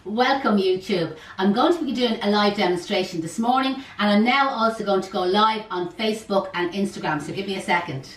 Welcome YouTube. I'm going to be doing a live demonstration this morning, and I'm now also going to go live on Facebook and Instagram, so give me a second.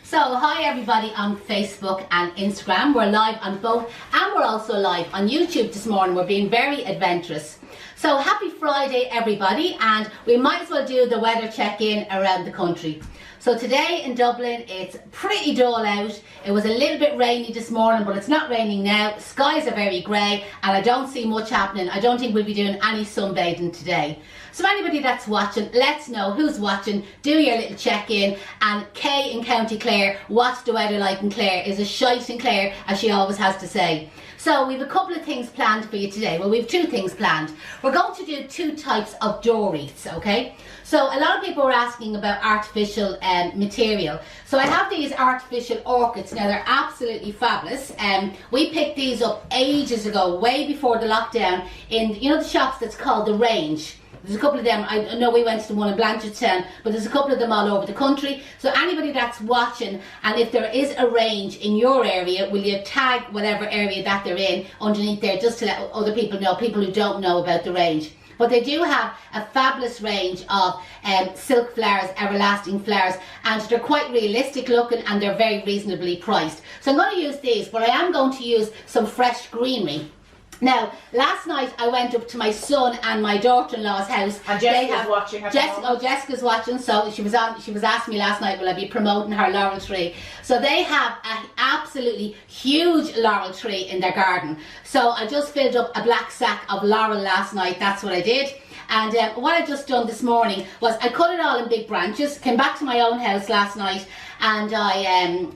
So hi everybody on Facebook and Instagram. We're live on both, and we're also live on YouTube this morning. We're being very adventurous. So happy Friday everybody, and we might as well do the weather check-in around the country. So today in Dublin it's pretty dull out. It was a little bit rainy this morning, but it's not raining now. Skies are very grey and I don't see much happening. I don't think we'll be doing any sunbathing today. So anybody that's watching, let's know who's watching, do your little check-in. And Kay in County Clare, what's the weather like in Clare? Is it shite in Clare, as she always has to say. So we've a couple of things planned for you today. Well, we've two things planned. We're going to do two types of door wreaths, okay? So a lot of people were asking about artificial material. So I have these artificial orchids. Now they're absolutely fabulous. We picked these up ages ago, way before the lockdown, in the shops that's called The Range. There's a couple of them. I know we went to the one in Blanchardstown, but there's a couple of them all over the country. So anybody that's watching, and if there is a range in your area, will you tag whatever area that they're in underneath there, just to let other people know, people who don't know about the range. But they do have a fabulous range of silk flowers, everlasting flowers, and they're quite realistic looking and they're very reasonably priced. So I'm going to use these, but I am going to use some fresh greenery. Now, last night I went up to my son and my daughter-in-law's house. And Jessica's watching. Jessica's watching. So she was asking me last night, will I be promoting her laurel tree? So they have an absolutely huge laurel tree in their garden. So I just filled up a black sack of laurel last night. That's what I did. And what I just done this morning was I cut it all in big branches. Came back to my own house last night, and I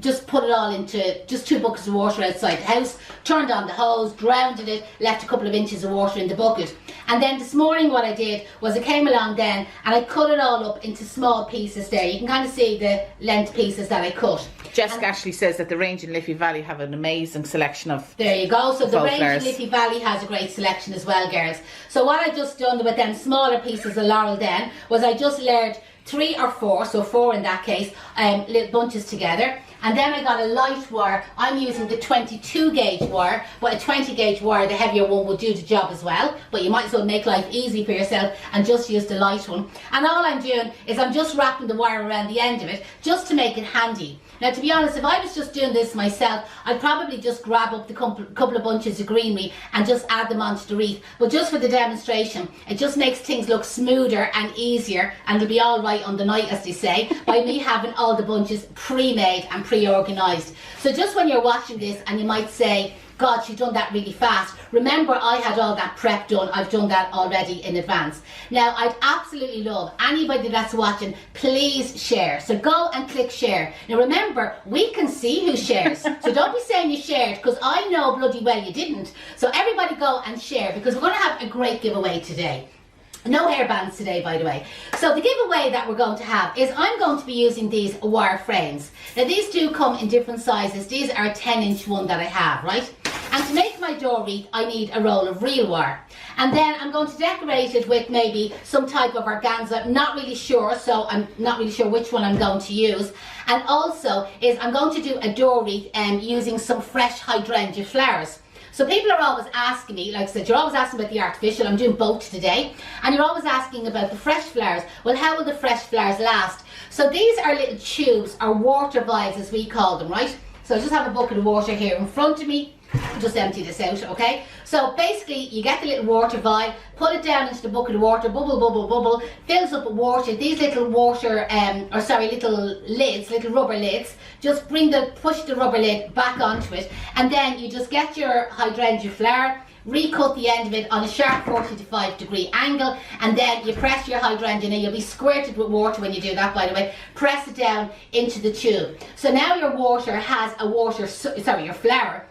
just put it all into just 2 buckets of water outside the house, turned on the hose, drowned it, left a couple of inches of water in the bucket. And then this morning what I did was I came along then and I cut it all up into small pieces there. You can kind of see the length pieces that I cut. Jessica actually says that the range in Liffey Valley have an amazing selection of There you go. So the range flowers. in Liffey Valley has a great selection as well, girls. So what I just done with them smaller pieces of laurel then was I just layered 3 or 4, so 4 in that case, little bunches together. And then I got a light wire. I'm using the 22 gauge wire, but a 20 gauge wire, the heavier one, will do the job as well. But you might as well make life easy for yourself and just use the light one. And all I'm doing is I'm just wrapping the wire around the end of it, just to make it handy. Now, to be honest, if I was just doing this myself, I'd probably just grab up the couple of bunches of greenery and just add them onto the wreath. But just for the demonstration, it just makes things look smoother and easier, and it'll be all right on the night, as they say, by me having all the bunches pre-made and pre-organised. So just when you're watching this and you might say, God, she's done that really fast. Remember, I had all that prep done. I've done that already in advance. Now, I'd absolutely love anybody that's watching, please share. So go and click share. Now remember, we can see who shares. So don't be saying you shared, because I know bloody well you didn't. So everybody go and share, because we're going to have a great giveaway today. No hairbands today, by the way. So the giveaway that we're going to have is I'm going to be using these wire frames. Now these do come in different sizes. These are a 10-inch one that I have, right? And to make my door wreath, I need a roll of real wire. And then I'm going to decorate it with maybe some type of organza. I'm not really sure, so I'm not really sure which one I'm going to use. And also is I'm going to do a door wreath using some fresh hydrangea flowers. So people are always asking me, like I said, you're always asking about the artificial. I'm doing both today. And you're always asking about the fresh flowers. Well, how will the fresh flowers last? So these are little tubes, or water vials as we call them, right? So I just have a bucket of water here in front of me. Just empty this out, okay? So basically, you get the little water vial, put it down into the bucket of water, bubble, bubble, bubble, fills up with water. These little water, little lids, little rubber lids, just push the rubber lid back onto it, and then you just get your hydrangea flower, recut the end of it on a sharp 45-degree angle, and then you press your hydrangea. Now you'll be squirted with water when you do that, by the way. Press it down into the tube. So now your water has your flower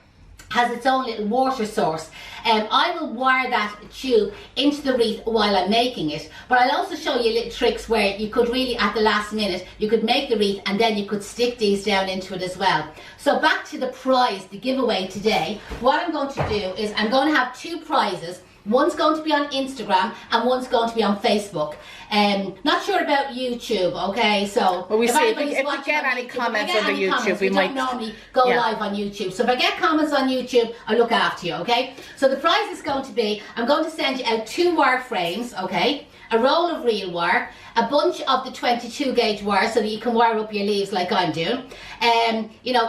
has its own little water source. I will wire that tube into the wreath while I'm making it, but I'll also show you little tricks where you could really, at the last minute, you could make the wreath and then you could stick these down into it as well. So back to the prize, the giveaway today. What I'm going to do is I'm going to have 2 prizes. One's going to be on Instagram and one's going to be on Facebook. Not sure about YouTube, okay? So well, we see if we anybody's get watching any on YouTube, comments if I get under any YouTube, comments, we might don't normally go live on YouTube. So if I get comments on YouTube, I'll look after you, okay? So the prize is going to be, I'm going to send you out 2 wire frames, okay? A roll of real wire, a bunch of the 22 gauge wire so that you can wire up your leaves like I'm doing.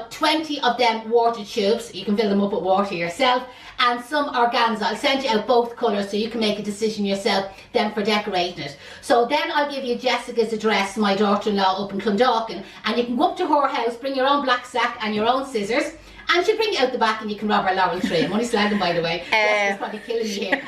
20 of them water tubes, you can fill them up with water yourself, and some organza. I'll send you out both colours so you can make a decision yourself then for decorating it. So then I'll give you Jessica's address, my daughter-in-law up in Clondalkin, and you can go up to her house, bring your own black sack and your own scissors, and she'll bring you out the back and you can rob her laurel tree. I'm only slagging, by the way. Jessica's probably killing me here.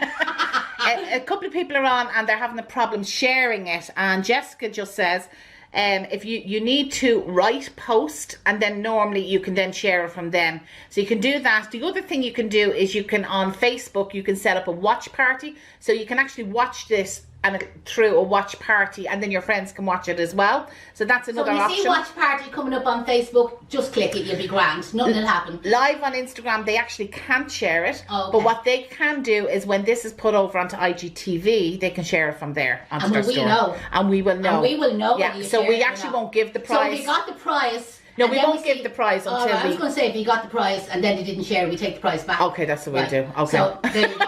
A couple of people are on and they're having a problem sharing it, and Jessica just says if you need to write post, and then normally you can then share it from them, so you can do that. The other thing you can do is you can, on Facebook, you can set up a watch party, so you can actually watch this and through a watch party, and then your friends can watch it as well. So that's another option. So when you see watch party coming up on Facebook, just click it, you'll be grand. Nothing will happen. Live on Instagram, they actually can't share it. Okay. But what they can do is when this is put over onto IGTV, they can share it from there onto their store. And we will know. And we will know. Yeah, so we actually won't give the prize. So if you got the prize... No, we won't give the prize until I was going to say, if you got the prize and then you didn't share, we take the prize back. Okay, that's what we'll do. Okay. So there you go.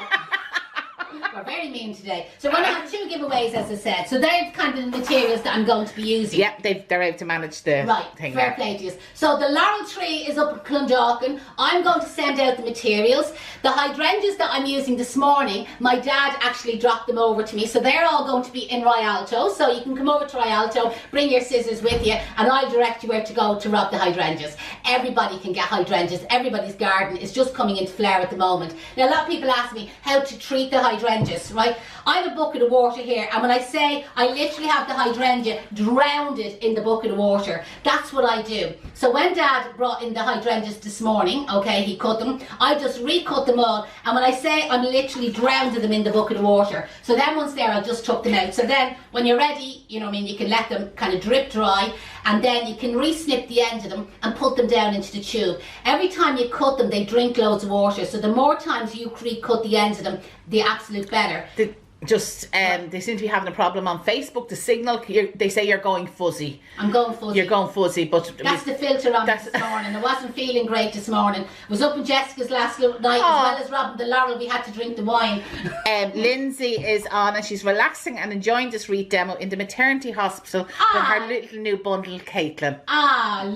We're very mean today. So we're going to have 2 giveaways, as I said. So they're kind of the materials that I'm going to be using. Yep, they're able to manage the thing fair play to you. So the laurel tree is up at Clondalkin. I'm going to send out the materials. The hydrangeas that I'm using this morning, my dad actually dropped them over to me. So they're all going to be in Rialto. So you can come over to Rialto, bring your scissors with you, and I'll direct you where to go to rob the hydrangeas. Everybody can get hydrangeas. Everybody's garden is just coming into flower at the moment. Now, a lot of people ask me how to treat the hydrangeas. Right, I have a bucket of water here, and when I say I literally have the hydrangea drowned in the bucket of water, that's what I do. So when Dad brought in the hydrangeas this morning, okay, he cut them, I just recut them all, and when I say I'm literally drowned them in the bucket of water, so then once there I just took them out. So then when you're ready, you know what I mean, you can let them kind of drip dry, and then you can re-snip the end of them and put them down into the tube. Every time you cut them, they drink loads of water, so the more times you re-cut the ends of them, the absolute better. They seem to be having a problem on Facebook. The signal, they say you're going fuzzy. I'm going fuzzy. You're going fuzzy, but that's the filter on this morning. I wasn't feeling great this morning. I was up in Jessica's last night, as well as robbing the laurel. We had to drink the wine. Lindsay is on, and she's relaxing and enjoying this Wreath demo in the maternity hospital with her little new bundle, Caitlin.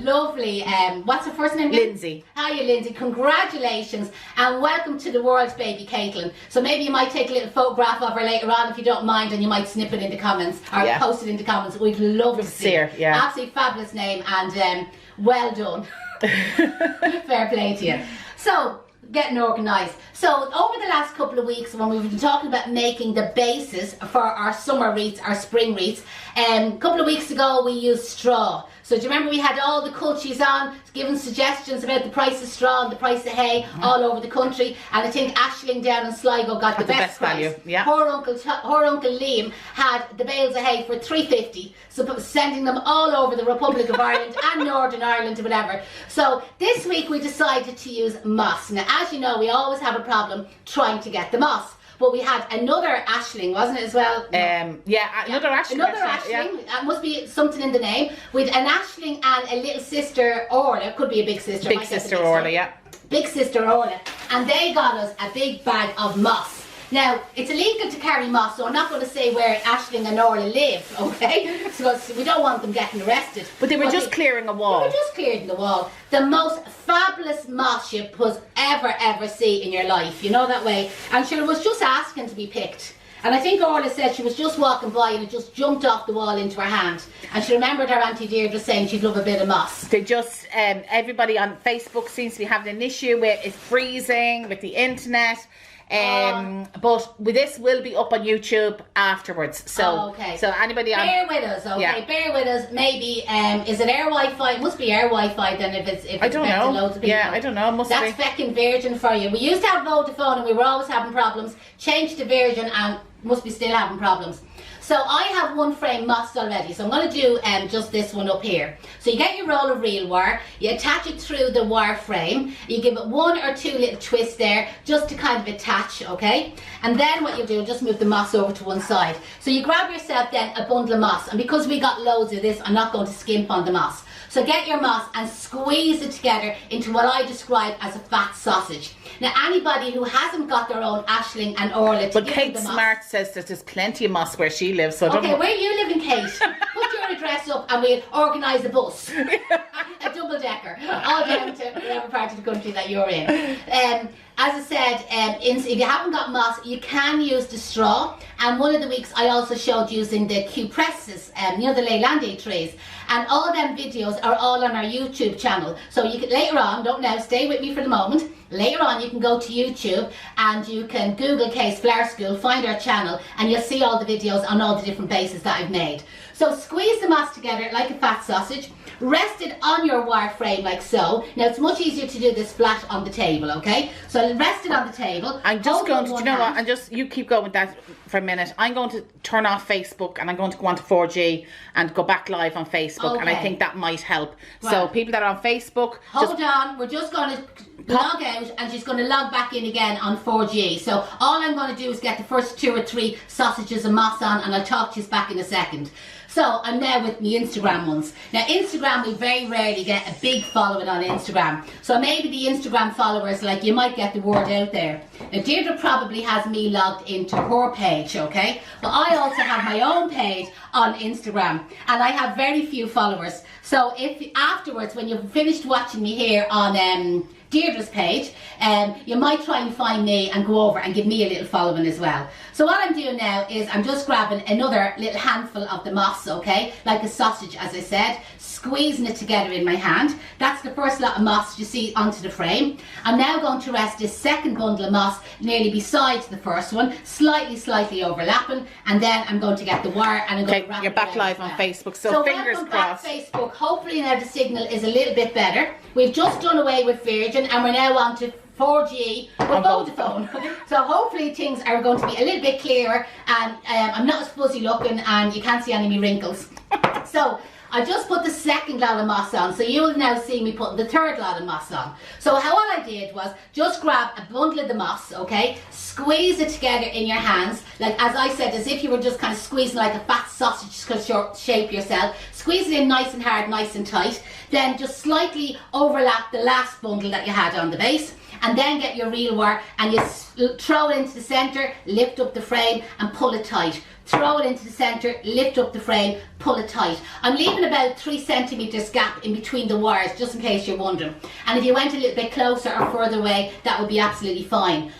Lovely. What's her first name? Lindsay. Hiya, Lindsay. Congratulations and welcome to the world, baby Caitlin. So maybe you might take a little photograph of her later on if you don't mind, and you might snip it in the comments or post it in the comments. We'd love to see her. Yeah. Absolutely fabulous name, and well done. Fair play to you. So, getting organised. So over the last couple of weeks, when we've been talking about making the bases for our summer wreaths, our spring wreaths, a couple of weeks ago we used straw. So do you remember we had all the cultures on, giving suggestions about the price of straw and the price of hay all over the country, and I think Aisling down in Sligo got the best price. Value. Yeah. Her uncle Liam had the bales of hay for $3.50, so sending them all over the Republic of Ireland and Northern Ireland or whatever. So this week we decided to use moss. Now, as you know, we always have a problem trying to get the moss. But we had another Aisling, wasn't it, as well? Another Aisling. Another Aisling. That must be something in the name. With an Aisling and a little sister Orla. Could be a big sister. Big sister Orla, yeah. Big sister Orla. And they got us a big bag of moss. Now, it's illegal to carry moss, so I'm not going to say where Aisling and Orla live, okay? So we don't want them getting arrested. But they were just clearing a wall. They were just clearing the wall. The most fabulous moss you could ever see in your life, you know that way. And she was just asking to be picked. And I think Orla said she was just walking by and it just jumped off the wall into her hand. And she remembered her Auntie Deirdre saying she'd love a bit of moss. They just, everybody on Facebook seems to be having an issue with it freezing, with the internet. But this will be up on YouTube afterwards. So, so anybody on, bear with us, okay? Yeah. Bear with us. Maybe is it air Wi-Fi? It must be air Wi-Fi then if it's I don't know. Loads of people. Yeah, I don't know. Must That's be. feckin' Virgin for you. We used to have Vodafone and we were always having problems. Changed to Virgin and must be still having problems. So I have one frame mossed already, so I'm going to do just this one up here. So you get your roll of reel wire, you attach it through the wire frame, you give it 1 or 2 little twists there just to kind of attach, okay? And then what you do, just move the moss over to one side. So you grab yourself then a bundle of moss, and because we got loads of this, I'm not going to skimp on the moss. So get your moss and squeeze it together into what I describe as a fat sausage. Now anybody who hasn't got their own ashling and orla to But give Kate them the Smart moss, says that there's plenty of moss where she lives. So I don't okay, know. where you living, Kate? Put your address up and we'll organise a bus. A double-decker. All down to whatever part of the country that you're in. As I said, if you haven't got moss, you can use the straw. And one of the weeks I also showed using the Q presses, the Leylandii trees. And all them videos are all on our YouTube channel. So you can, later on, don't now, stay with me for the moment. Later on you can go to YouTube and you can Google Case Flower School, find our channel, and you'll see all the videos on all the different bases that I've made. So squeeze the moss together like a fat sausage, rest it on your wire frame like so. Now it's much easier to do this flat on the table, okay? So rest it on the table. I'm just going to, do you know what, and just, you keep going with that for a minute. I'm going to turn off Facebook and I'm going to go on to 4G and go back live on Facebook, okay. and I think that might help. Right. So people that are on Facebook, hold on, we're just going to log out and she's going to log back in again on 4G. So all I'm going to do is get the first 2 or 3 sausages of moss on, and I'll talk to you back in a second. So I'm now with the Instagram ones. Now Instagram, we very rarely get a big following on Instagram. So maybe the Instagram followers, like, you might get the word out there. Now Deirdre probably has me logged into her page, okay? But I also have my own page on Instagram and I have very few followers. So if afterwards, when you've finished watching me here on Deirdre's page, you might try and find me and go over and give me a little following as well. So what I'm doing now is I'm just grabbing another little handful of the moss, okay, like a sausage, as I said, squeezing it together in my hand. That's the first lot of moss you see onto the frame. I'm now going to rest this second bundle of moss nearly beside the first one, slightly overlapping, and then I'm going to get the wire and I'm going to wrap you're it back around live as well. on Facebook, so fingers welcome crossed. back, Facebook. Hopefully now the signal is a little bit better. We've just done away with Virgin and we're now on to 4G with Vodafone. So hopefully things are going to be a little bit clearer, and I'm not as fuzzy looking and you can't see any of my wrinkles. So I just put the second lot of moss on, so you'll now see me putting the third lot of moss on. So what I did was just grab a bundle of the moss, okay, squeeze it together in your hands, like as I said, as if you were just kind of squeezing like a fat sausage to shape yourself. Squeeze it in nice and hard, nice and tight. Then just slightly overlap the last bundle that you had on the base, and then get your reel wire and you throw it into the centre, lift up the frame and pull it tight. Throw it into the centre, lift up the frame, pull it tight. I'm leaving about 3 centimetres gap in between the wires, just in case you're wondering. And if you went a little bit closer or further away, that would be absolutely fine.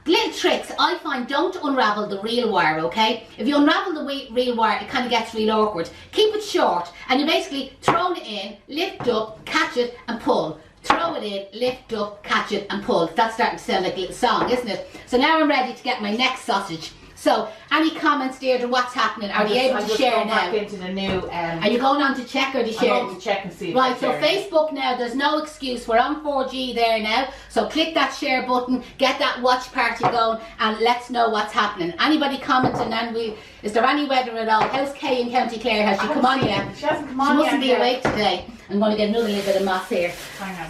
Little tricks, I find, don't unravel the reel wire, okay? If you unravel the reel wire, it kind of gets real awkward. Keep it short and you basically throw it in, lift up, catch it and pull. Throw it in, lift up, catch it and pull. That's starting to sound like a little song, isn't it? So now I'm ready to get my next sausage. So, any comments, Deirdre, what's happening? Are you able to share now? Back into the new, are you going on to check or to share? I'm going to check and see if right, so Facebook now, there's no excuse. We're on 4G there now. So click that share button, get that watch party going, and let's know what's happening. Anybody commenting? And is there any weather at all? How's Kay in County Clare? Has she come on yet? She hasn't come on yet. She mustn't be awake today. I'm going to get another little bit of moss here.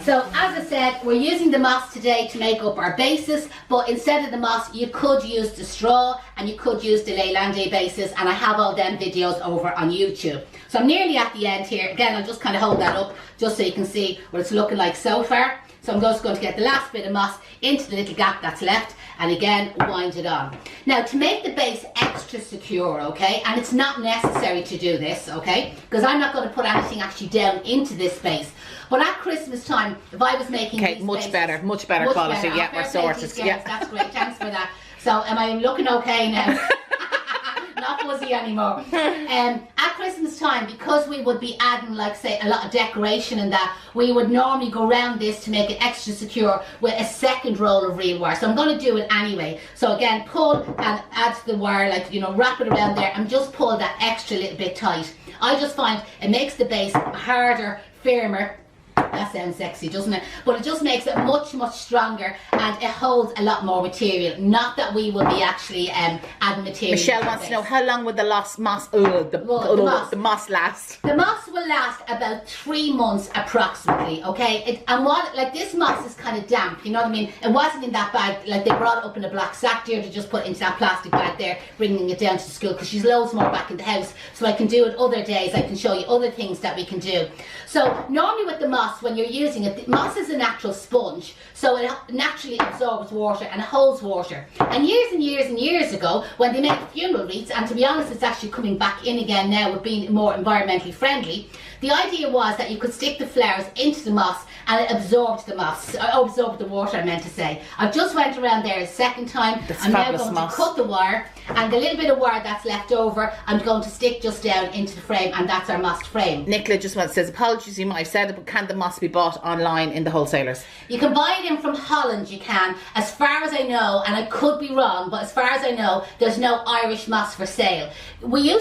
So as I said, we're using the moss today to make up our bases, but instead of the moss, you could use the straw and you could use the Leylandii bases, and I have all them videos over on YouTube. So I'm nearly at the end here. Again, I'll just kind of hold that up just so you can see what it's looking like so far. So I'm just going to get the last bit of moss into the little gap that's left, and again wind it on. Now to make the base extra secure, okay, and it's not necessary to do this, okay, because I'm not going to put anything actually down into this base. But at Christmas time, if I was making these much bases, better quality. Better. Yeah, we're sorted. Yeah, that's great. Thanks for that. So am I looking okay now? Not fuzzy anymore. At Christmas time, because we would be adding, like, say, a lot of decoration and that, we would normally go around this to make it extra secure with a second roll of reel wire. So I'm going to do it anyway. So again, pull and add to the wire, like, you know, wrap it around there and just pull that extra little bit tight. I just find it makes the base harder, firmer, That sounds sexy, doesn't it? But it just makes it much, much stronger, and it holds a lot more material. Not that we will be actually adding material. Michelle wants to know, how long would the moss last? The moss will last about 3 months approximately, okay? And what, like, this moss is kind of damp, you know what I mean? It wasn't in that bag, like they brought it up in a black sack there to just put into that plastic bag there, bringing it down to school, because she's loads more back in the house, so I can do it other days. I can show you other things that we can do. So normally with the moss, when you're using it, the moss is a natural sponge, so it naturally absorbs water and it holds water. And years ago, when they made funeral wreaths, and to be honest, it's actually coming back in again now with being more environmentally friendly, the idea was that you could stick the flowers into the moss and it absorbed the moss, absorbed the water, I meant to say. I've just went around there a second time. I'm now going to cut the wire, and the little bit of wire that's left over, I'm going to stick just down into the frame, and that's our mossed frame. Nicola just says, apologies, you might have said it, but can the moss be bought online in the wholesalers? You can buy it in from Holland, you can. As far as I know, and I could be wrong, but as far as I know, there's no Irish moss for sale. We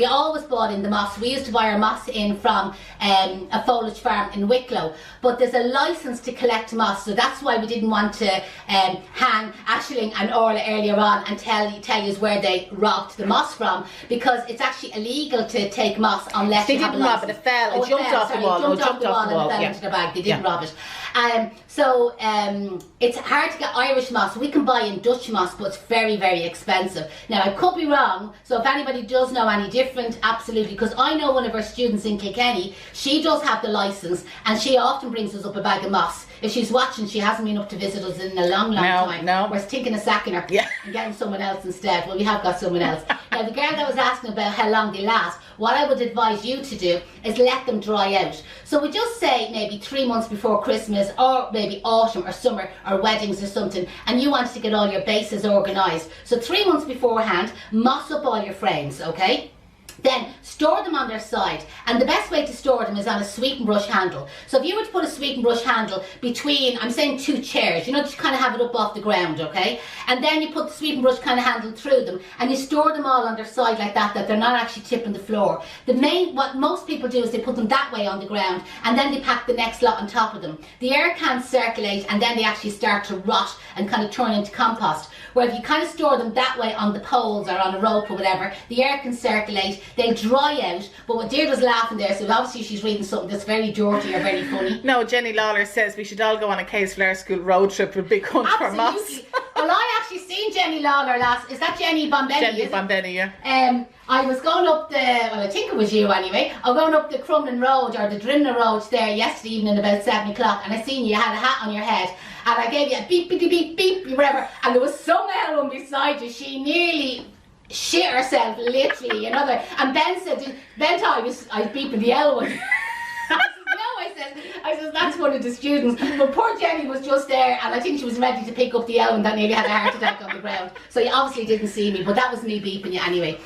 always bought in the moss. We used to buy our moss in from a foliage farm in Wicklow, but there's a license to collect moss, so that's why we didn't want to hang Aisling and Orla earlier on and tell you where they robbed the moss from, because it's actually illegal to take moss unless you have a license. They didn't rob it, it fell, it jumped off the wall. It jumped off the wall and it fell into the bag. They didn't rob it. So it's hard to get Irish moss. We can buy in Dutch moss, but it's very, very expensive. Now, I could be wrong, so if anybody does know any different, absolutely, because I know one of our students in Kilkenny, she does have the licence, and she often brings us up a bag of moss. If she's watching, she hasn't been up to visit us in a long time. No. We're thinking of sacking her and getting someone else instead. Well, we have got someone else. Now, the girl that was asking about how long they last, what I would advise you to do is let them dry out. So we just say maybe 3 months before Christmas, or maybe autumn or summer or weddings or something, and you want to get all your bases organised. So 3 months beforehand, moss up all your frames, okay? Then store them on their side, and the best way to store them is on a sweep brush handle. So if you were to put a sweep brush handle between, I'm saying 2 chairs, you know, just kind of have it up off the ground, okay? And then you put the sweep brush kind of handle through them, and you store them all on their side like that, that they're not actually tipping the floor. What most people do is they put them that way on the ground, and then they pack the next lot on top of them. The air can't circulate, and then they actually start to rot and kind of turn into compost. Where if you kind of store them that way on the poles or on a rope or whatever, the air can circulate, they'll dry out. But what Deirdre's laughing there, so obviously she's reading something that's very dirty or very funny. No, Jenny Lawler says we should all go on a Case Flower School road trip with Big Hunt for moss. Well, I actually seen Jenny Lawler is that Jenny Bombeni? Jenny Bombeni, yeah. I was going up I think it was you anyway, I was going up the Crumlin Road or the Drimna Road there yesterday evening about 7 o'clock, and I seen you had a hat on your head, and I gave you a beep, beep, beep, beep, whatever, and there was some one beside you. She nearly shit herself, literally, you know. And Ben said, I was beeping the L one. I said, that's one of the students. But poor Jenny was just there, and I think she was ready to pick up the L one that nearly had a heart attack on the ground. So you obviously didn't see me, but that was me beeping you anyway.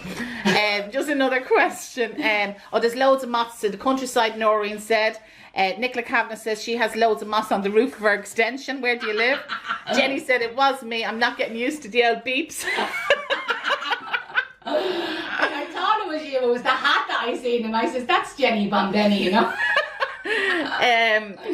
Just another question. There's loads of moss in the countryside, Noreen said. Nicola Kavanagh says she has loads of moss on the roof of her extension. Where do you live? Jenny said it was me. I'm not getting used to the old beeps. I thought it was you. It was the hat that I seen, and I says, that's Jenny Bombeni, you know.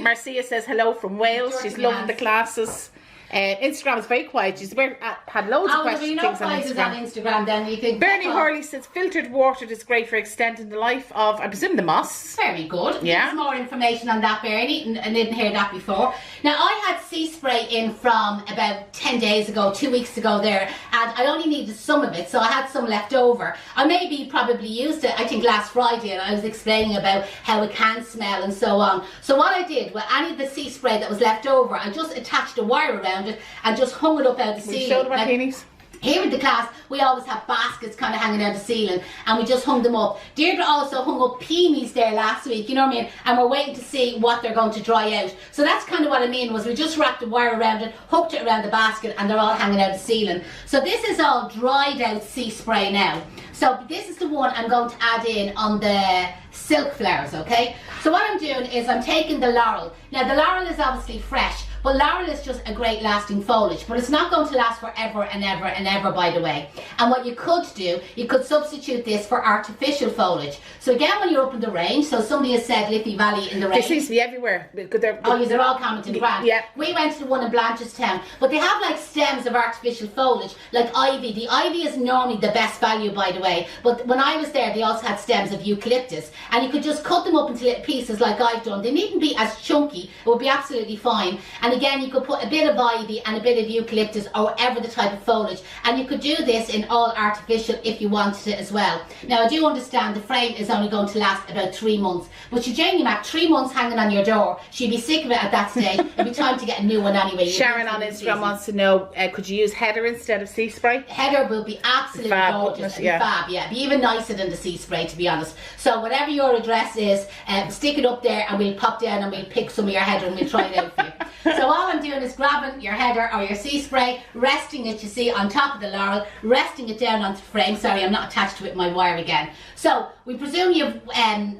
Marcia says hello from Wales. She's loving the classes. Instagram is very quiet. She's had loads of questions on Instagram. Then you think Bernie Hurley says filtered water is great for extending the life of, I presume, the moss. Very good. Yeah. There's more information on that, Bernie. I didn't hear that before. Now, I had sea spray in from about 10 days ago, 2 weeks ago there, and I only needed some of it, so I had some left over. I probably used it, I think, last Friday, and I was explaining about how it can smell and so on. So what I did, with any of the sea spray that was left over, I just attached a wire around it and just hung it up out the ceiling. Show the martinis. Here in the class, we always have baskets kind of hanging out the ceiling, and we just hung them up. Deirdre also hung up peonies there last week, you know what I mean? And we're waiting to see what they're going to dry out. So that's kind of what I mean, was we just wrapped a wire around it, hooked it around the basket, and they're all hanging out the ceiling. So this is all dried out sea spray now. So this is the one I'm going to add in on the silk flowers, okay? So what I'm doing is I'm taking the laurel. Now the laurel is obviously fresh, But laurel is just a great lasting foliage, but it's not going to last forever and ever and ever, by the way. And what you could do, you could substitute this for artificial foliage. So again, when you're up in the range, so somebody has said Liffey Valley in the range. They seem to be everywhere. They're all commenting grand. Yeah. We went to the one in Blanchardstown, but they have like stems of artificial foliage, like ivy. The ivy is normally the best value, by the way, but when I was there, they also had stems of eucalyptus, and you could just cut them up into little pieces like I've done. They needn't be as chunky, it would be absolutely fine. And again, you could put a bit of ivy and a bit of eucalyptus or whatever the type of foliage, and you could do this in all artificial if you wanted it as well. Now I do understand the frame is only going to last about 3 months, but you genuinely have 3 months hanging on your door. She'd be sick of it at that stage. It'd be time to get a new one anyway. Sharon on Instagram wants to know, could you use heather instead of sea spray? Heather will be absolutely gorgeous and fab, yeah. Be even nicer than the sea spray, to be honest. So whatever your address is, stick it up there and we'll pop down and we'll pick some of your heather and we'll try it out for you. So all I'm doing is grabbing your heather or your sea spray, resting it, you see, on top of the laurel, resting it down onto the frame. Sorry, I'm not attached to it with my wire again. So we presume you've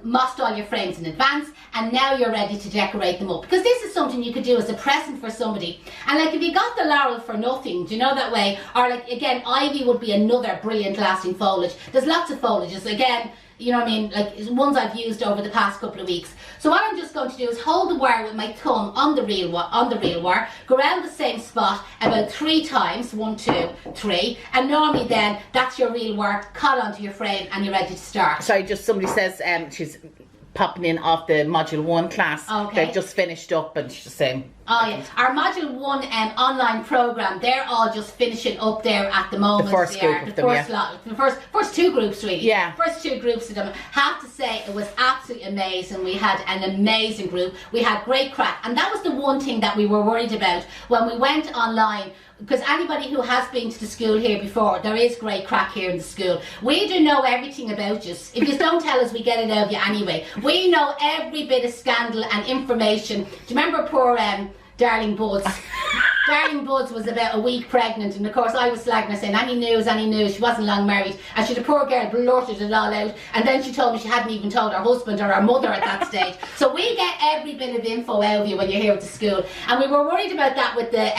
mossed all your frames in advance, and now you're ready to decorate them up, because this is something you could do as a present for somebody. And like if you got the laurel for nothing, do you know that way? Or like again, ivy would be another brilliant lasting foliage. There's lots of foliages, again, you know what I mean, like ones I've used over the past couple of weeks. So what I'm just going to do is hold the wire with my thumb on the real wire, go around the same spot about 3 times, 1, 2, 3, and normally then that's your real wire, cut onto your frame and you're ready to start. Sorry, just somebody says she's popping in off the module 1 class. Okay. They've just finished up and she's saying. Oh yeah, our module 1 online program, they're all just finishing up there at the moment. The first group of them, yeah. The first 2 groups really. Yeah. First 2 groups of them. Have to say it was absolutely amazing. We had an amazing group. We had great crack, and that was the one thing that we were worried about when we went online. Because anybody who has been to the school here before, there is great crack here in the school. We do know everything about you. If you don't tell us, we get it out of you anyway. We know every bit of scandal and information. Do you remember poor Darling Buds? Darling Buds was about a week pregnant, and of course I was slagging her saying, any news, she wasn't long married, and the poor girl blurted it all out, and then she told me she hadn't even told her husband or her mother at that stage. So we get every bit of info out of you when you're here at the school, and we were worried about that with the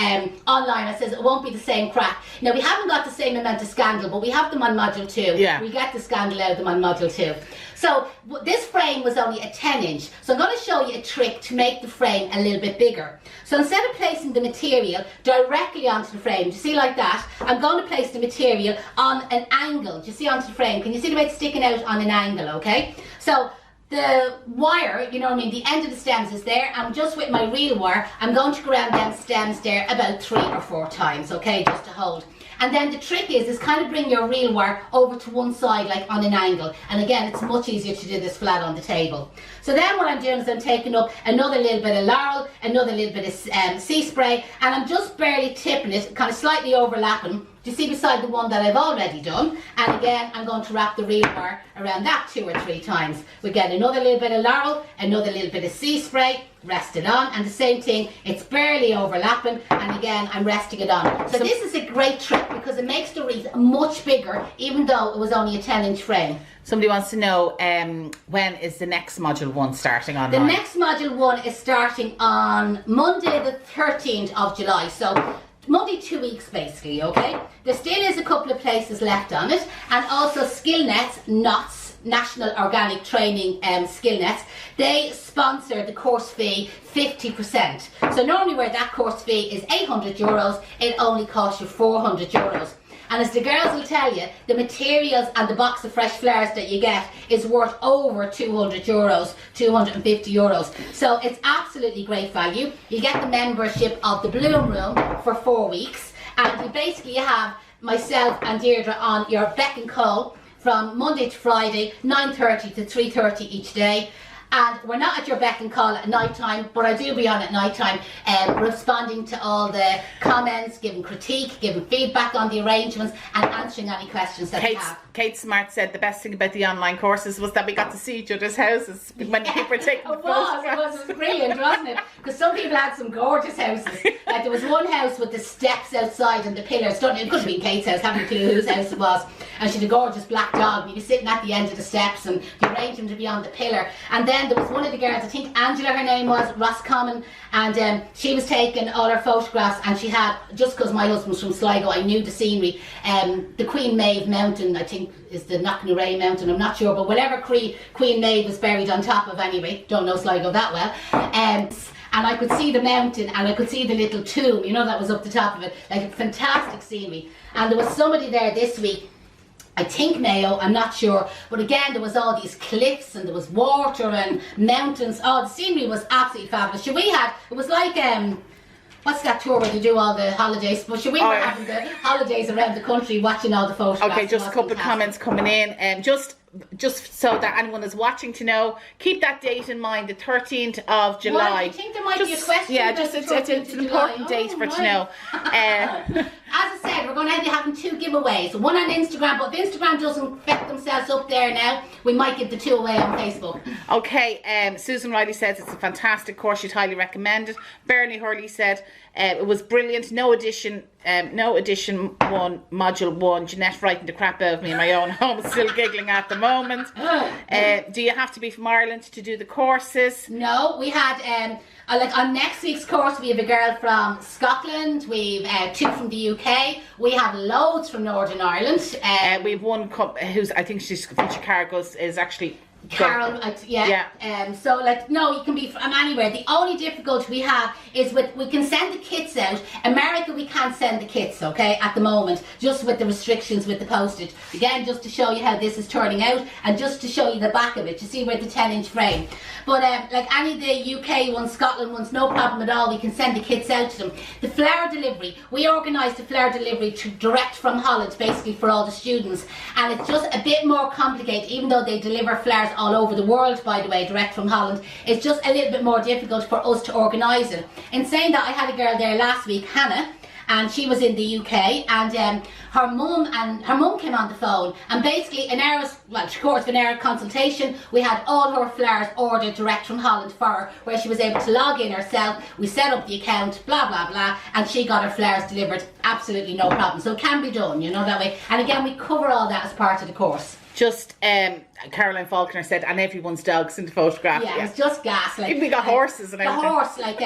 online. I says it won't be the same crack. Now we haven't got the same amount of scandal, but we have them on module 2. Yeah. We get the scandal out of them on module 2. So this frame was only a 10-inch. So I'm going to show you a trick to make the frame a little bit bigger. So instead of placing the material directly onto the frame, do you see like that? I'm going to place the material on an angle. Do you see onto the frame? Can you see the way it's sticking out on an angle, okay? So the wire, you know what I mean, the end of the stems is there. I'm just with my real wire, I'm going to go around them stems there about 3 or 4 times, okay, just to hold. And then the trick is kind of bring your real wire over to one side, like on an angle. And again, it's much easier to do this flat on the table. So then what I'm doing is I'm taking up another little bit of laurel, another little bit of sea spray, and I'm just barely tipping it, kind of slightly overlapping. Do you see beside the one that I've already done? And again, I'm going to wrap the real wire around that 2 or 3 times. We get another little bit of laurel, another little bit of sea spray, rest it on, and the same thing, it's barely overlapping, and again, I'm resting it on. So this is a great trick because it makes the wreath much bigger, even though it was only a 10-inch frame. Somebody wants to know, when is the next module 1 starting online? The next module 1 is starting on Monday the 13th of July. So Monday 2 weeks basically, okay? There still is a couple of places left on it, and also SkillNet's Knots, National Organic Training Skill Nets, they sponsor the course fee 50%. So normally where that course fee is €800, it only costs you €400. And as the girls will tell you, the materials and the box of fresh flowers that you get is worth over €200, €250. So it's absolutely great value. You get the membership of the Bloom Room for 4 weeks, and you basically have myself and Deirdre on your beck and call from Monday to Friday, 9:30 to 3:30 each day. And we're not at your beck and call at night time, but I do be on at night time, responding to all the comments, giving critique, giving feedback on the arrangements, and answering any questions that you have. Kate Smart said the best thing about the online courses was that we got to see each other's houses when people were taking the photographs. It was brilliant, wasn't it? Because some people had some gorgeous houses. Like there was one house with the steps outside and the pillars. It could have been Kate's house, haven't a clue whose house it was. And she had a gorgeous black dog. You'd be sitting at the end of the steps and the arrangement would be on the pillar. And then again, there was one of the girls, I think Angela her name was, Roscommon, and she was taking all her photographs, and she had, just because my husband's from Sligo, I knew the scenery, the Queen Maeve mountain, I think is the Knocknarea mountain, I'm not sure, but whatever Queen Maeve was buried on top of anyway, don't know Sligo that well, and I could see the mountain and I could see the little tomb, you know, that was up the top of it, like fantastic scenery. And there was somebody there this week, I think Mayo, I'm not sure, but again there was all these cliffs and there was water and mountains. Oh, the scenery was absolutely fabulous. We had, it was like what's that tour where they do all the holidays? But we were having the holidays around the country, watching all the photographs. Okay, just a couple of comments coming in, and just so that anyone is watching to know, keep that date in mind, the 13th of July. Well, I think there might be a question. Yeah, just it's an important date for to know. As I said, we're going to be having 2 giveaways. One on Instagram, but if Instagram doesn't fit themselves up there now, we might give the 2 away on Facebook. Okay, Susan Riley says it's a fantastic course, she'd highly recommend it. Bernie Hurley said it was brilliant, no addition 1, module 1. Janette frightened the crap out of me in my own home, still giggling at the moment. Do you have to be from Ireland to do the courses? No, we had like on next week's course we have a girl from Scotland, we've 2 from the UK, we have loads from Northern Ireland. We've one who's, I think she's from Chicago, is actually Carol, so like, no, you can be from anywhere. The only difficulty we have is we can send the kits out. America, we can't send the kits, okay, at the moment, just with the restrictions with the postage. Again, just to show you how this is turning out, and just to show you the back of it, you see where the 10-inch frame. But like any of the UK ones, Scotland ones, no problem at all, we can send the kits out to them. The flower delivery, we organised the flower delivery to direct from Holland, basically for all the students, and it's just a bit more complicated, even though they deliver flowers all over the world, by the way, direct from Holland. It's just a little bit more difficult for us to organise it. In saying that, I had a girl there last week, Hannah, and she was in the UK, and her mum came on the phone, and basically an hour's, well, of course, an hour consultation. We had all her flowers ordered direct from Holland for her, where she was able to log in herself. We set up the account, blah blah blah, and she got her flowers delivered, absolutely no problem. So it can be done, you know, that way. And again, we cover all that as part of the course. Just Caroline Faulkner said, and everyone's dogs in the photograph. Yeah, it's just gas. Like, we got horses and everything. The horse, like,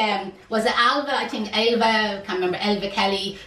was it Alva? I think Elva, I can't remember, Elva Kelly.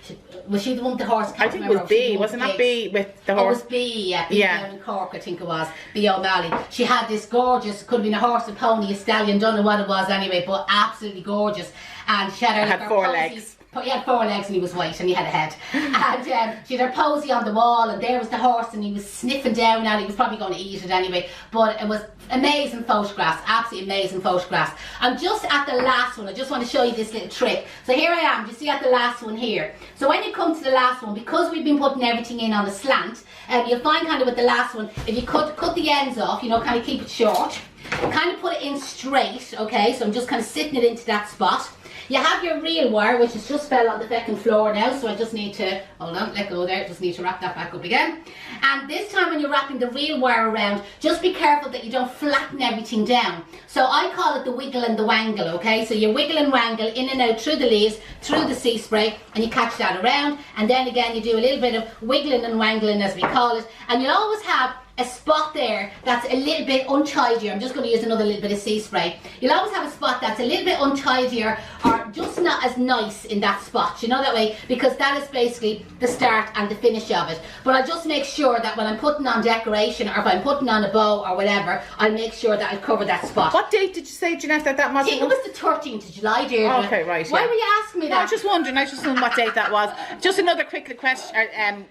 Was she the one with the horse? I think it was B. Wasn't that B with the horse? Oh, it was B, yeah. B down in Cork, I think it was. B O'Malley. She had this gorgeous, could have been a horse, a pony, a stallion, don't know what it was anyway, but absolutely gorgeous. And she had her 4 legs. He had 4 legs and he was white and he had a head. And she had her posy on the wall, and there was the horse, and he was sniffing down at it. He was probably going to eat it anyway. But it was amazing photographs, absolutely amazing photographs. I'm just at the last one. I just want to show you this little trick. So here I am, you see at the last one here. So when you come to the last one, because we've been putting everything in on a slant, you'll find kind of with the last one, if you cut the ends off, you know, kind of keep it short, kind of put it in straight, okay? So I'm just kind of sitting it into that spot. You have your reel wire, which has just fell on the fucking floor now, so I just need to, hold on, let go there, just need to wrap that back up again. And this time when you're wrapping the reel wire around, just be careful that you don't flatten everything down. So I call it the wiggle and the wangle, okay? So you wiggle and wangle in and out through the leaves, through the sea spray, and you catch that around, and then again you do a little bit of wiggling and wangling, as we call it, and you'll always have a spot there that's a little bit untidy. I'm just going to use another little bit of sea spray. You'll always have a spot that's a little bit untidier, or just not as nice in that spot, you know, that way, because that is basically the start and the finish of it. But I just make sure that when I'm putting on decoration, or if I'm putting on a bow or whatever, I'll make sure that I cover that spot. What date did you say, Janette, that was? It was the 13th of July, Deirdre. Okay, right. Why were you asking me that? No, I was just wondering. I just wondering what date that was. Just another quick question,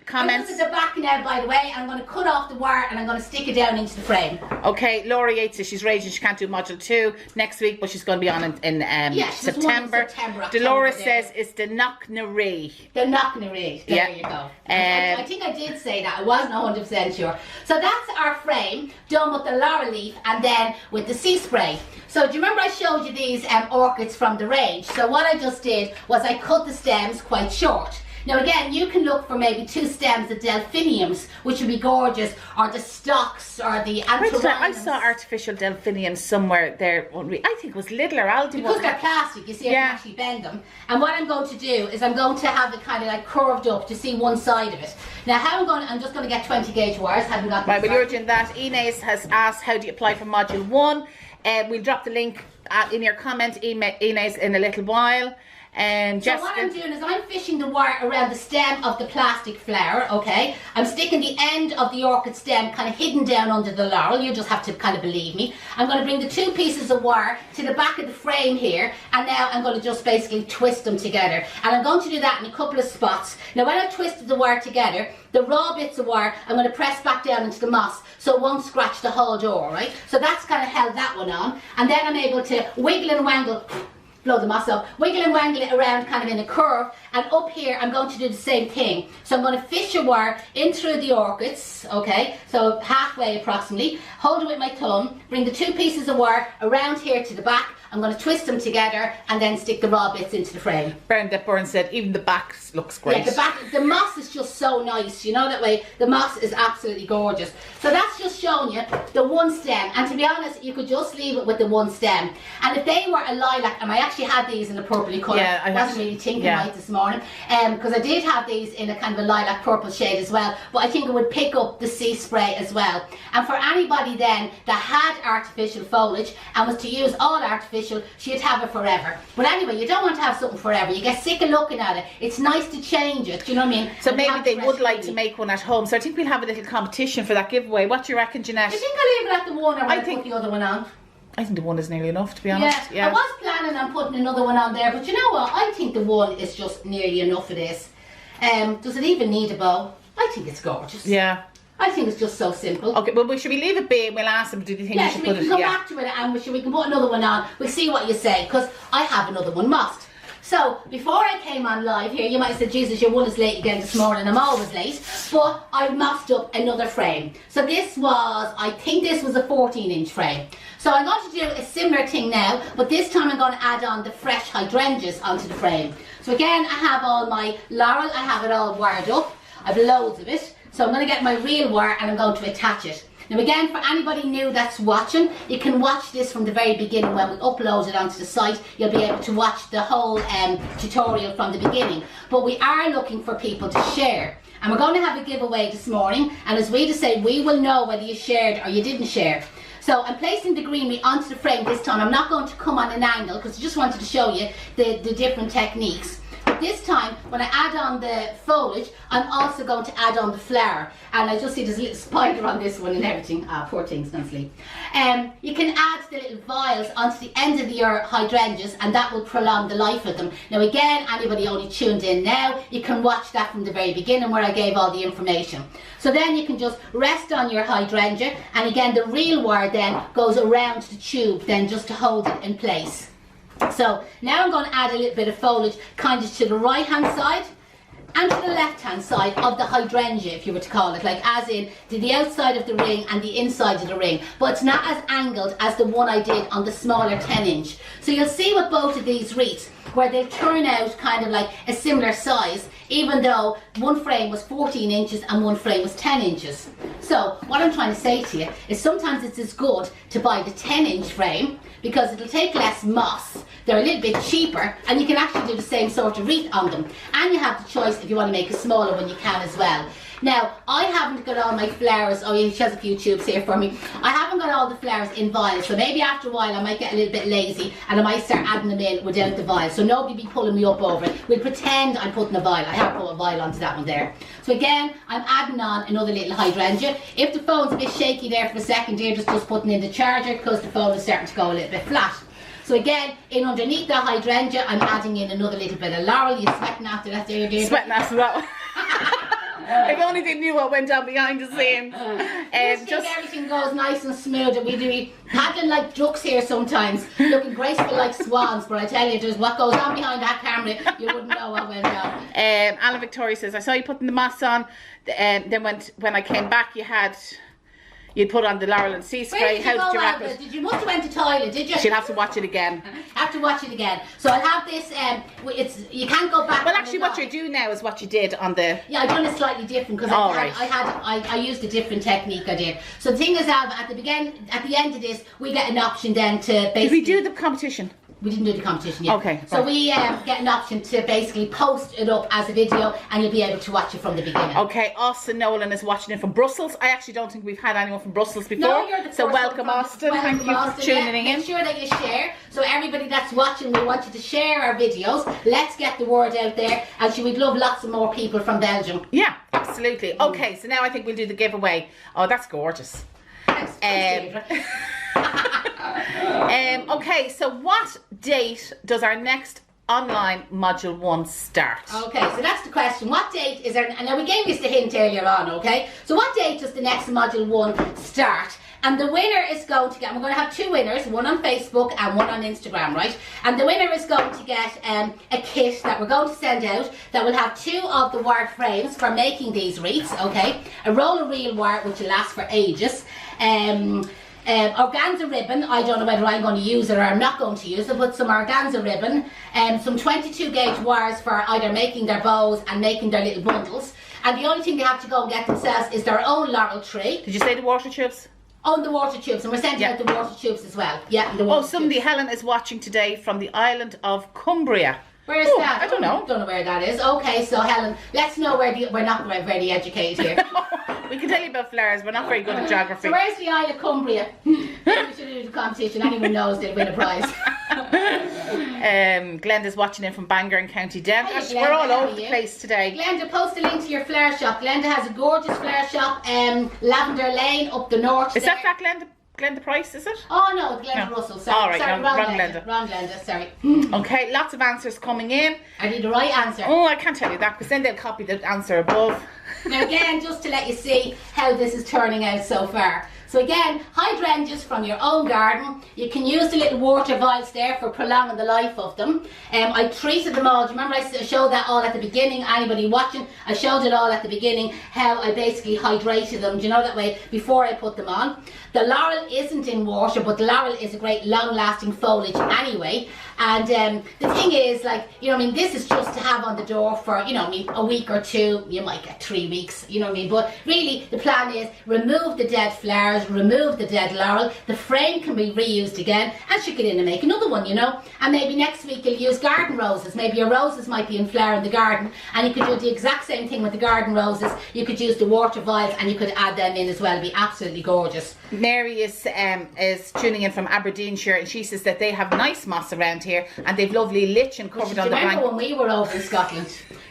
comments. I'm going to the back now, by the way. I'm going to cut off the wire and I'm going to stick it down into the frame. Okay, Laura Yates says she's raging she can't do module 2 next week, but she's going to be on in September. Dolores says it's the Knocknarea. The Knocknarea. There you go. I think I did say that. I wasn't 100% sure. So that's our frame done with the laurel leaf and then with the sea spray. So do you remember I showed you these orchids from the range? So what I just did was I cut the stems quite short. Now again, you can look for maybe 2 stems of delphiniums, which would be gorgeous, or the stocks, or the anthuriums. I saw artificial delphiniums somewhere there. I think it was Lidl or Aldi. Because they're plastic, you see, I can actually bend them. And what I'm going to do is I'm going to have it kind of like curved up to see one side of it. Now how I'm just going to get 20 gauge wires. Haven't got them. Right, well you're doing that. Inez has asked, how do you apply for module 1? We'll drop the link in your comment, Inez, in a little while. So what I'm doing is I'm fishing the wire around the stem of the plastic flower, okay? I'm sticking the end of the orchid stem kind of hidden down under the laurel. You just have to kind of believe me. I'm going to bring the 2 pieces of wire to the back of the frame here, and now I'm going to just basically twist them together. And I'm going to do that in a couple of spots. Now when I've twisted the wire together, the raw bits of wire I'm going to press back down into the moss so it won't scratch the whole door, right? So that's kind of held that one on. And then I'm able to wiggle and wangle, blow the moss up, wiggle and wangle it around kind of in a curve, and up here I'm going to do the same thing. So I'm going to fish a wire in through the orchids, okay, so halfway approximately, hold it with my thumb, bring the 2 pieces of wire around here to the back. I'm going to twist them together and then stick the raw bits into the frame. Bernadette Byrne said even the back looks great. Yeah, the moss is just so nice, you know, that way. The moss is absolutely gorgeous. So that's just showing you the 1 stem, and to be honest, you could just leave it with the 1 stem. And if they were a lilac, and I actually had these in a purpley colour, I wasn't really thinking right this morning, because I did have these in a kind of a lilac purple shade as well, but I think it would pick up the sea spray as well. And for anybody then that had artificial foliage and was to use all artificial, she'd have it forever. But anyway, you don't want to have something forever. You get sick of looking at it. It's nice to change it, do you know what I mean? So maybe they would like to make one at home. So I think we'll have a little competition for that giveaway. What do you reckon, Janette? Do you think I'll leave it at the 1 or will I put the other one on? I think the 1 is nearly enough, to be honest. Yeah, I was planning on putting another one on there, but you know what? I think the 1 is just nearly enough of this. Does it even need a bow? I think it's gorgeous. Yeah. I think it's just so simple. Okay, well, should we leave it be? We'll ask them, do you think we should put it? Yeah, we can come back to it and we can put another one on. We'll see what you say, because I have another one mossed. So, before I came on live here, you might have said, Jesus, your 1 is late again this morning. I'm always late. But I mossed up another frame. So this was, I think this was a 14-inch frame. So I'm going to do a similar thing now, but this time I'm going to add on the fresh hydrangeas onto the frame. So again, I have all my laurel, I have it all wired up. I've loads of it. So I'm going to get my real wire and I'm going to attach it. Now again, for anybody new that's watching, you can watch this from the very beginning when we upload it onto the site. You'll be able to watch the whole tutorial from the beginning. But we are looking for people to share. And we're going to have a giveaway this morning. And as we just say, we will know whether you shared or you didn't share. So I'm placing the greenery onto the frame this time. I'm not going to come on an angle because I just wanted to show you the different techniques. This time, when I add on the foliage, I'm also going to add on the flower. And I just see there's a little spider on this one and everything. Ah, poor thing's going to sleep. You can add the little vials onto the end of your hydrangeas and that will prolong the life of them. Now again, anybody only tuned in now, you can watch that from the very beginning where I gave all the information. So then you can just rest on your hydrangea, and again the real wire then goes around the tube then just to hold it in place. So now I'm going to add a little bit of foliage kind of to the right hand side and to the left hand side of the hydrangea, if you were to call it, like as in to the outside of the ring and the inside of the ring, but it's not as angled as the one I did on the smaller 10-inch. So you'll see with both of these wreaths where they turn out kind of like a similar size, even though one frame was 14 inches and one frame was 10 inches. So what I'm trying to say to you is sometimes it's as good to buy the 10-inch frame because it'll take less moss, they're a little bit cheaper, and you can actually do the same sort of wreath on them. And you have the choice if you want to make a smaller one, you can as well. Now, I haven't got all my flowers, oh yeah, she has a few tubes here for me. I haven't got all the flowers in vials, so maybe after a while I might get a little bit lazy and I might start adding them in without the vial. So nobody be pulling me up over it. We'll pretend I'm putting a vial. I have put a vial onto that one there. So again, I'm adding on another little hydrangea. If the phone's a bit shaky there for a second, Deirdre's just putting in the charger because the phone is starting to go a little bit flat. So again, in underneath the hydrangea, I'm adding in another little bit of laurel. You're sweating after that, Deirdre? Sweating after that. If only they knew what went on behind the scenes. Just everything goes nice and smooth, and we do paddling like ducks here sometimes, looking graceful like swans. But I tell you, there's what goes on behind that camera, you wouldn't know what went on. Alan Victoria says, I saw you putting the moss on. Then when I came back, you'd put on the laurel and sea spray. How did you wrap it? You must have went to the toilet, did you? She'll have to watch it again. Have to watch it again. So I'll have this. You can't go back. Well, actually, what you're doing now is what you did on the. Yeah, I've done it slightly different because I used a different technique. I did. So the thing is, Alba, at the end of this, we get an option then to basically. Did we do the competition? We didn't do the competition yet. Okay, So right. we get an option to basically post it up as a video, and you'll be able to watch it from the beginning. Okay, Austin Nolan is watching in from Brussels. I actually don't think we've had anyone from Brussels before. No, you're the so first welcome, one. Austin. Welcome, Thank you Austin. for tuning in. Make sure that you share. So everybody that's watching, we want you to share our videos. Let's get the word out there. And we'd love lots of more people from Belgium. Yeah, absolutely. Okay, so now I think we'll do the giveaway. Oh, that's gorgeous. Thanks, Deirdre. Okay, so what date does our next online module 1 start? Okay, so that's the question. What date is there? And now we gave this the hint earlier on, okay? So what date does the next module 1 start? And the winner is going to get, we're going to have 2 winners, one on Facebook and one on Instagram, right? And the winner is going to get a kit that we're going to send out that will have 2 of the wire frames for making these wreaths, okay? A roll of real wire, which will last for ages. Organza ribbon, I don't know whether I'm going to use it or I'm not going to use it, but some organza ribbon, some 22 gauge wires for either making their bows and making their little bundles. And the only thing they have to go and get themselves is their own laurel tree. Did you say the water tubes? Oh, the water tubes, and we're sending out the water tubes as well. Yeah, the water somebody, tubes. Helen is watching today from the island of Cumbria. Where is that? I don't know. Don't know where that is. Okay, so Helen, let's know where we're not very educated here. We can tell you about flowers, we're not very good at geography. So where's the Isle of Cumbria? We should do the competition. Anyone knows they'll win a prize. Glenda's watching in from Bangor in County Down. Hiya, Glenda, We're all how over are the you? place today. Glenda, post a link to your flower shop. Glenda has a gorgeous flower shop, Lavender Lane up the north. Is there. that Glenda Price, is it? Oh no, Glenda No. Russell. Sorry, All right, sorry, no, wrong wrong Glenda. Glenda. Wrong Glenda. Sorry. Okay, lots of answers coming in. I need the right answer. Oh, I can't tell you that because then they'll copy the answer above. Now again, just to let you see how this is turning out so far. So again, hydrangeas from your own garden. You can use the little water vials there for prolonging the life of them. I treated them all. Do you remember I showed that all at the beginning? Anybody watching? I showed it all at the beginning, how I basically hydrated them, do you know, that way, before I put them on. The laurel isn't in water, but the laurel is a great long-lasting foliage anyway. And the thing is, like, you know what I mean, this is just to have on the door for, you know what I mean, a week or 2. You might get 3 weeks, you know what I mean. But really, the plan is remove the dead flowers, remove the dead laurel. The frame can be reused again and stick it in and make another one, you know. And maybe next week you'll use garden roses. Maybe your roses might be in flower in the garden, and you could do the exact same thing with the garden roses. You could use the water vials and you could add them in as well. It'd be absolutely gorgeous. Mary is tuning in from Aberdeenshire, and she says that they have nice moss around here and they've lovely lichen covered on the bank. Remember when we were over in Scotland?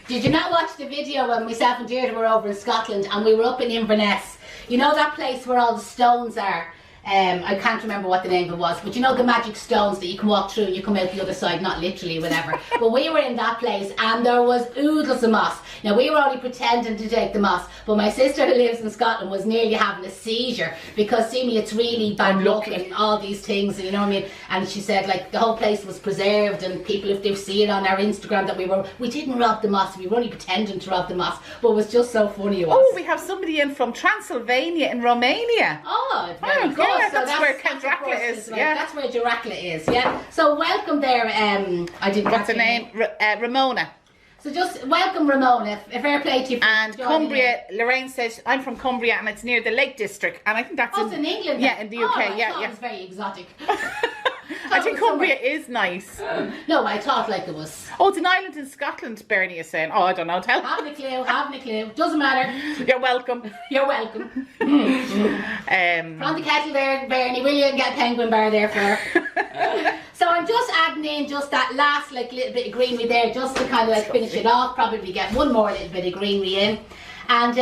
Did you not watch the video when myself and Deirdre were over in Scotland and we were up in Inverness? You know that place where all the stones are? I can't remember what the name of it was, but you know the magic stones that you can walk through and you come out the other side, not literally, whatever. But we were in that place and there was oodles of moss. Now we were only pretending to take the moss, but my sister who lives in Scotland was nearly having a seizure because, see me, it's really bad luck and all these things, you know what I mean? And she said like the whole place was preserved, and people, if they see it on our Instagram, that we didn't rob the moss, we were only pretending to rob the moss, but it was just so funny. It was. Oh, we have somebody in from Transylvania in Romania. Oh, very good. Yeah, So that's where Count Dracula is. Right. Yeah, that's where Dracula is. Yeah. So welcome there. I didn't. What's her name? Ramona. So just welcome Ramona. A fair play to you. And Cumbria, Lorraine says, I'm from Cumbria and it's near the Lake District. And I think that's in England. Yeah, in the UK. Oh, yeah. It's very exotic. I think Cumbria is nice. No, I thought like it was. Oh, it's an island in Scotland, Bernie is saying. Oh, I don't know. Tell me. Haven't a clue. Doesn't matter. You're welcome. You're welcome. From the kettle there, Bernie, will you, and get a penguin bar there for her. So I'm just adding in just that last like little bit of greenery there, just to kind of like finish it off. Probably get one more little bit of greenery in. And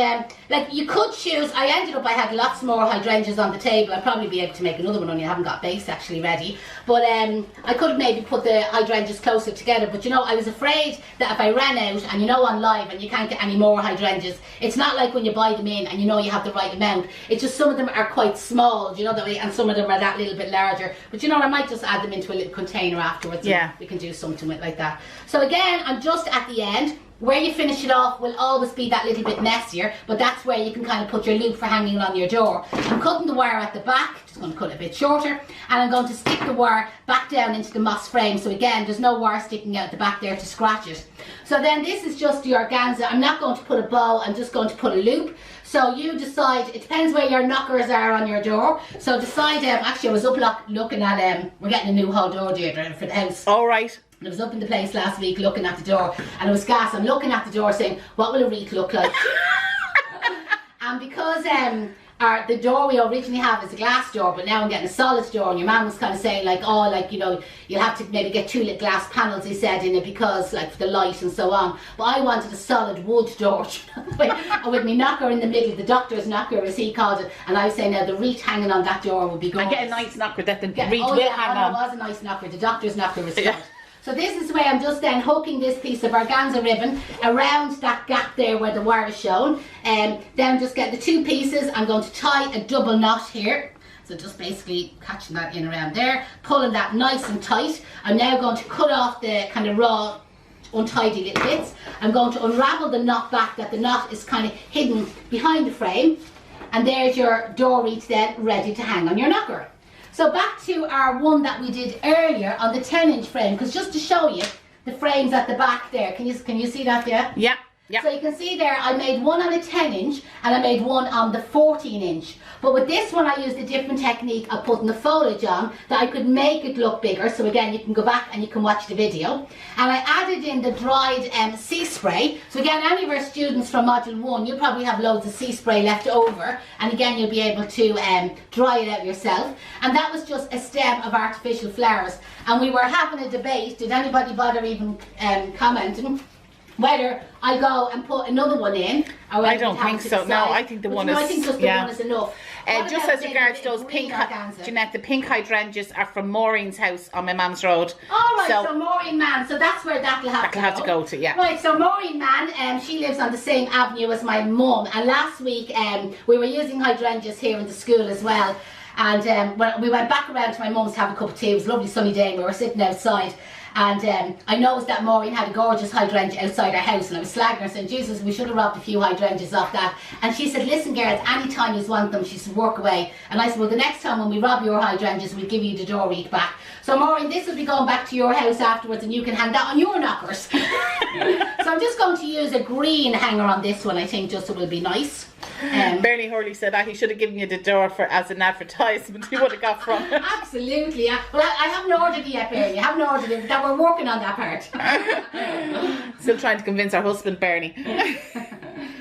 like you could choose, I had lots more hydrangeas on the table. I'd probably be able to make another one, only I haven't got base actually ready. But I could maybe put the hydrangeas closer together. But you know, I was afraid that if I ran out, and you know on live and you can't get any more hydrangeas, it's not like when you buy them in and you know you have the right amount. It's just some of them are quite small, do you know that way, and some of them are that little bit larger. But you know, I might just add them into a little container afterwards. Yeah. We can do something with like that. So again, I'm just at the end. where you finish it off will always be that little bit messier, but that's where you can kind of put your loop for hanging it on your door. I'm cutting the wire at the back, just going to cut it a bit shorter, and I'm going to stick the wire back down into the moss frame, so again there's no wire sticking out the back there to scratch it. So then this is just the organza. I'm not going to put a bow, I'm just going to put a loop. So you decide, it depends where your knockers are on your door. So decide, actually I was up looking at, we're getting a new hall door, Deirdre, for the house. All right. I was up in the place last week looking at the door, and it was gas. I'm looking at the door saying, what will a wreath look like? And because the door we originally have is a glass door, but now I'm getting a solid door, and your man was kind of saying like, oh, like, you know, you'll have to maybe get 2 little glass panels, he said, in it, because like for the light and so on. But I wanted a solid wood door with me knocker in the middle, the doctor's knocker as he called it, and I was saying now the wreath hanging on that door would be good. And get a nice knocker that the wreath will hang on. It was a nice knocker, the doctor's knocker was good. So this is where I'm just then hooking this piece of organza ribbon around that gap there where the wire is shown. Then just get the 2 pieces. I'm going to tie a double knot here. So just basically catching that in around there, pulling that nice and tight. I'm now going to cut off the kind of raw, untidy little bits. I'm going to unravel the knot back, that the knot is kind of hidden behind the frame. And there's your door wreath then ready to hang on your knocker. So back to our one that we did earlier on the 10-inch frame, because just to show you the frames at the back there, can you see that there? Yeah. Yeah. So you can see there, I made one on a 10-inch and I made one on the 14-inch. But with this one, I used a different technique of putting the foliage on that I could make it look bigger. So again, you can go back and you can watch the video. And I added in the dried sea spray. So again, any of our students from Module 1, you'll probably have loads of sea spray left over. And again, you'll be able to dry it out yourself. And that was just a stem of artificial flowers. And we were having a debate. Did anybody bother even commenting whether I go and put another one in, or I don't think so. No, I think the one is. I think just the one is enough. Just as regards those pink, Janette, the pink hydrangeas are from Maureen's house on my mum's road. All right, so Maureen Man, so that's where that'll have to go. Yeah. Right, so Maureen Man, she lives on the same avenue as my mum, and last week we were using hydrangeas here in the school as well. And we went back around to my mum's to have a cup of tea. It was a lovely sunny day, and we were sitting outside. And I noticed that Maureen had a gorgeous hydrangea outside her house, and I was slagging her saying, Jesus, we should have robbed a few hydrangeas off that. And she said, listen girls, anytime you want them, she said, work away. And I said, well, the next time when we rob your hydrangeas, we'll give you the door wreath back. So Maureen, this will be going back to your house afterwards, and you can hang that on your knockers. So I'm just going to use a green hanger on this one, I think, just so it will be nice. Bernie Hurley said that he should have given you the door as an advertisement. He would have got from it. Absolutely. Yeah. Well, I haven't ordered it yet, Bernie. I haven't ordered it, but we're working on that part. Still trying to convince our husband, Bernie.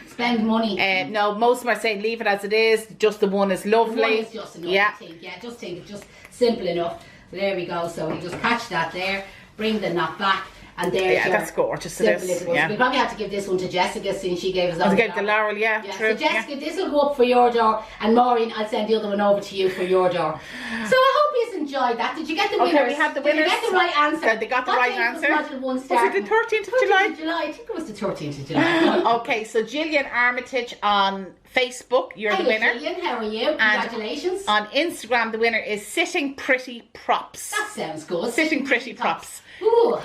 Spend money. No, most of them are saying leave it as it is. Just the one is lovely. One is just enough. Yeah. I think. Yeah, just think it's just simple enough. So there we go. So we just catch that there, bring the knot back. And there's that's gorgeous. It is. Yeah. We probably have to give this one to Jessica since she gave us all. To give the laurel, yeah, true. So Jessica, this will go up for your door, and Maureen, I'll send the other one over to you for your door. So I hope you enjoyed that. Did you get the winners? Okay, we have the winners. Did you get the right answer? They got the right answer. Was it the 13th of July? 13th of July. I think it was the 13th of July. Okay, so Gillian Armitage on Facebook, you're the winner. Gillian, how are you? Congratulations. And on Instagram, the winner is Sitting Pretty Props. That sounds good. Sitting Pretty Props. Ooh.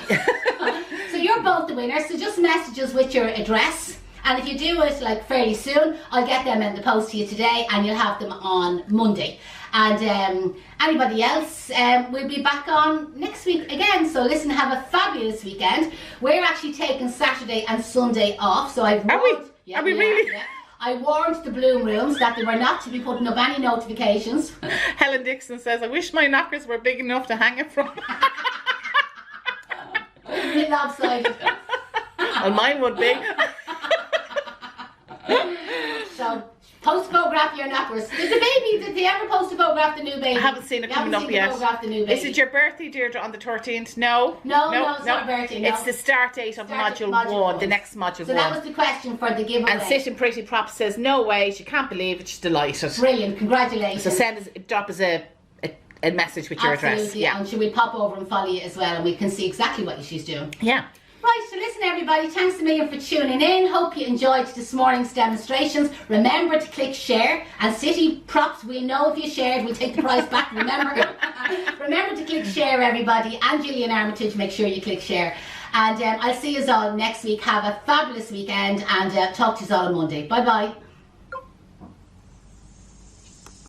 So you're both the winners, so just message us with your address, and if you do it like fairly soon, I'll get them in the post to you today, and you'll have them on Monday. And anybody else, we'll be back on next week again. So listen, have a fabulous weekend. We're actually taking Saturday and Sunday off, so I've warned, are we really? Yeah. I warned the Bloom Rooms that they were not to be putting up any notifications. Helen Dixon says, I wish my knockers were big enough to hang it from. A bit lopsided. Well, mine would be. So, post photograph your knockers. Did they ever post a photograph the new baby? I haven't seen it coming up yet. The new baby. Is it your birthday, Deirdre, on the 13th? No, it's not birthday. No. It's the start date of module 1, the next module 1. So that was the question for the giveaway. And Sitting Pretty Props says, no way, she can't believe it, she's delighted. Brilliant, congratulations. So drop us a message with your address. Yeah, and she will pop over and follow you as well, and we can see exactly what she's doing. Yeah. Right, so listen everybody, thanks a million for tuning in. Hope you enjoyed this morning's demonstrations. Remember to click share, and City Props, we'll know if you shared, we'll take the prize back, remember. Remember to click share everybody, and Gillian Armitage, make sure you click share. And I'll see you all next week. Have a fabulous weekend, and talk to you all on Monday. Bye bye.